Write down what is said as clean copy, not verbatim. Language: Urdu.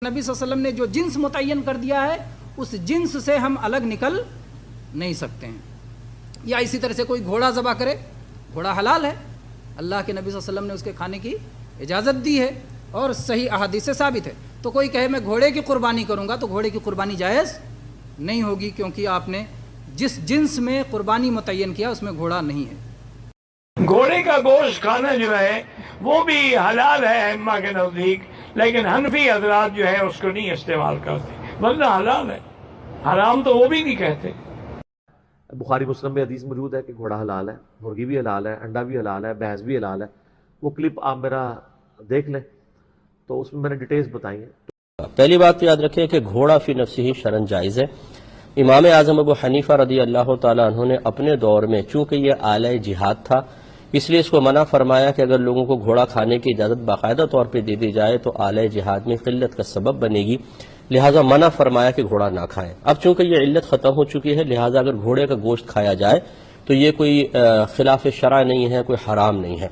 نبی صلی اللہ علیہ وسلم نے جو جنس متعین کر دیا ہے اس جنس سے ہم الگ نکل نہیں سکتے ہیں. یا اسی طرح سے کوئی گھوڑا ذبح کرے، گھوڑا حلال ہے، اللہ کے نبی صلی اللہ علیہ وسلم نے اس کے کھانے کی اجازت دی ہے اور صحیح احادیث سے ثابت ہے. تو کوئی کہے میں گھوڑے کی قربانی کروں گا تو گھوڑے کی قربانی جائز نہیں ہوگی، کیونکہ آپ نے جس جنس میں قربانی متعین کیا اس میں گھوڑا نہیں ہے. گھوڑے کا گوشت کھانا جو ہے وہ بھی حلال ہے ائمہ کے نزدیک، لیکن حنفی حضرات جو ہے اس کو نہیں استعمال کرتے، ورنہ حلال ہے، حرام تو وہ بھی نہیں کہتے. بخاری مسلم میں حدیث موجود ہے کہ گھوڑا حلال ہے، مرغی بھی حلال ہے، انڈا بھی حلال ہے، بھینس بھی حلال ہے. وہ کلپ آپ میرا دیکھ لیں تو اس میں نے ڈیٹیلز بتائی ہیں. پہلی بات تو یاد رکھیں کہ گھوڑا فی نفسی ہی شرعاً جائز ہے. امام اعظم ابو حنیفہ رضی اللہ تعالیٰ عنہ نے اپنے دور میں چونکہ یہ آلہ جہاد تھا اس لیے اس کو منع فرمایا کہ اگر لوگوں کو گھوڑا کھانے کی اجازت باقاعدہ طور پہ دے دی جائے تو آلہ جہاد میں قلت کا سبب بنے گی، لہٰذا منع فرمایا کہ گھوڑا نہ کھائیں. اب چونکہ یہ علت ختم ہو چکی ہے لہٰذا اگر گھوڑے کا گوشت کھایا جائے تو یہ کوئی خلاف شرع نہیں ہے، کوئی حرام نہیں ہے.